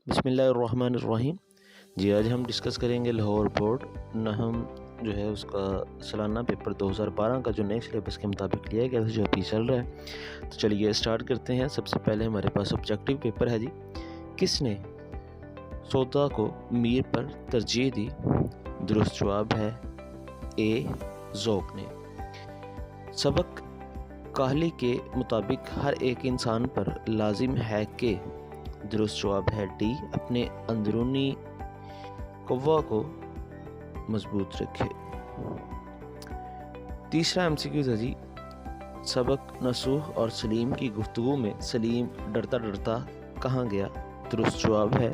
بسم اللہ الرحمن الرحیم۔ جی آج ہم ڈسکس کریں گے لاہور بورڈ نہم جو ہے اس کا سالانہ پیپر 2012 کا جو نئے سلیبس کے مطابق لیا گیا تھا جو ابھی چل رہا ہے۔ تو چلیے اسٹارٹ کرتے ہیں۔ سب سے پہلے ہمارے پاس آبجیکٹیو پیپر ہے جی، کس نے سودا کو میر پر ترجیح دی؟ درست جواب ہے اے ذوق نے۔ سبق کاہلی کے مطابق ہر ایک انسان پر لازم ہے کہ درست جواب ہے ڈی اپنے اندرونی قوہ کو مضبوط رکھے۔ تیسرا ایم سی کیو ہے جی، سبق نصوح اور سلیم کی گفتگو میں سلیم ڈرتا ڈرتا کہاں گیا؟ درست جواب ہے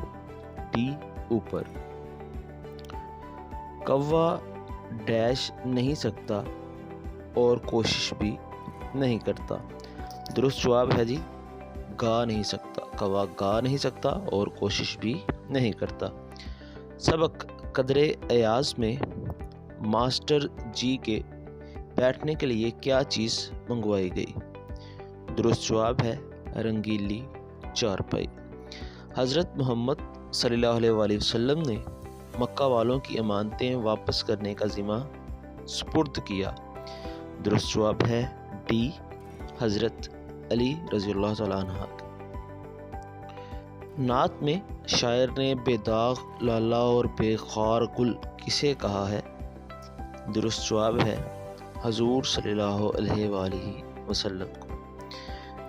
ڈی اوپر۔ قوہ ڈیش نہیں سکتا اور کوشش بھی نہیں کرتا۔ درست جواب ہے جی گا نہیں سکتا، قوہ گا نہیں سکتا اور کوشش بھی نہیں کرتا۔ سبق قدر ایاز میں ماسٹر جی کے بیٹھنے کے لیے کیا چیز منگوائی گئی؟ درست جواب ہے رنگیلی چارپائی۔ حضرت محمد صلی اللہ علیہ وآلہ وسلم نے مکہ والوں کی امانتیں واپس کرنے کا ذمہ سپرد کیا۔ درست جواب ہے ڈی حضرت علی رضی اللہ تعالیٰ عنہ۔ نعت میں شاعر نے بے داغ لالا اور بے خار گل کسے کہا ہے؟ درست جواب ہے حضور صلی اللہ علیہ وآلہ وسلم کو۔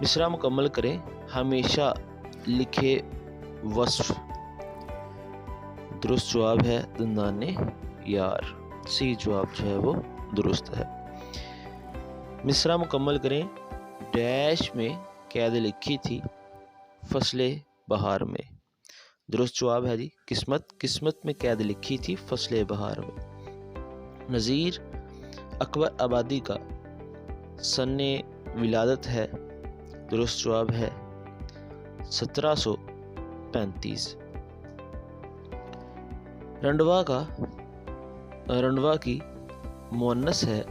مصرع مکمل کریں۔ ہمیشہ لکھے وصف۔ درست جواب ہے دندان یار، سی جواب جو ہے وہ درست ہے۔ مصرع مکمل کریں۔ ڈیش میں قید لکھی تھی فصل بہار میں۔ درست جواب ہے جی قسمت، قسمت میں قید لکھی تھی فصل بہار میں۔ نذیر اکبر آبادی کا سن ولادت ہے؟ درست جواب ہے 1735۔ رنڈوا کی مؤنث ہے؟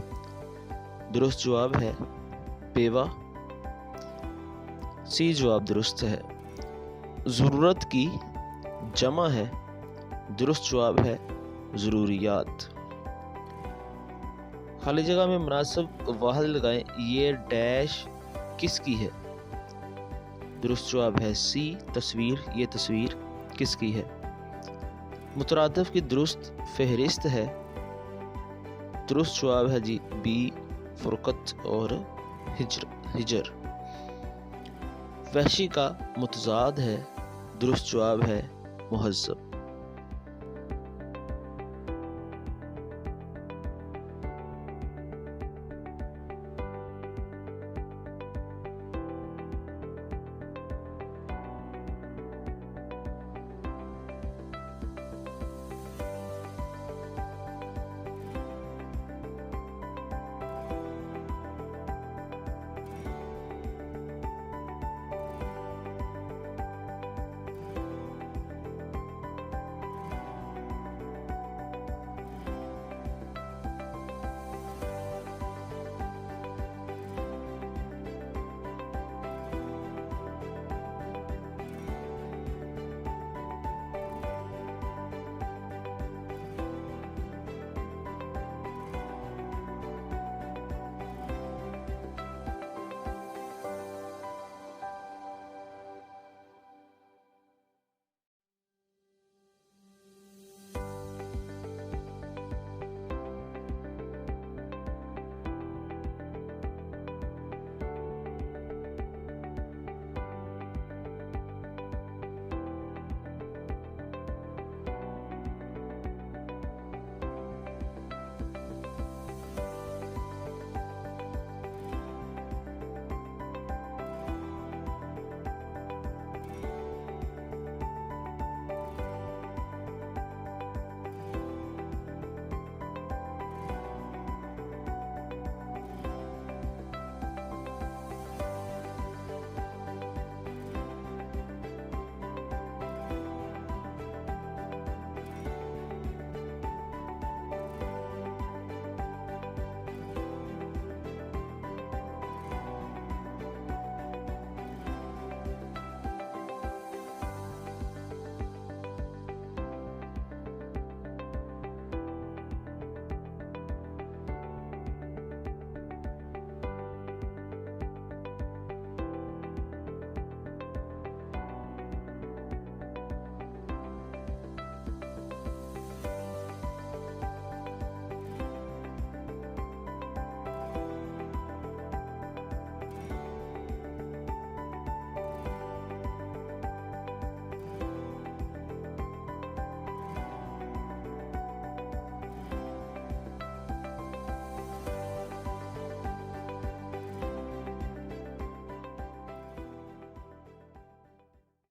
درست جواب ہے بیوہ، سی جواب درست ہے۔ ضرورت کی جمع ہے؟ درست جواب ہے ضروریات۔ خالی جگہ میں مناسب واحد لگائیں۔ یہ ڈیش کس کی ہے؟ درست جواب ہے سی تصویر، یہ تصویر کس کی ہے؟ مترادف کی درست فہرست ہے؟ درست جواب ہے جی بی فرقت اور ہجر۔ وحشی کا متضاد ہے؟ درست جواب ہے مہذب۔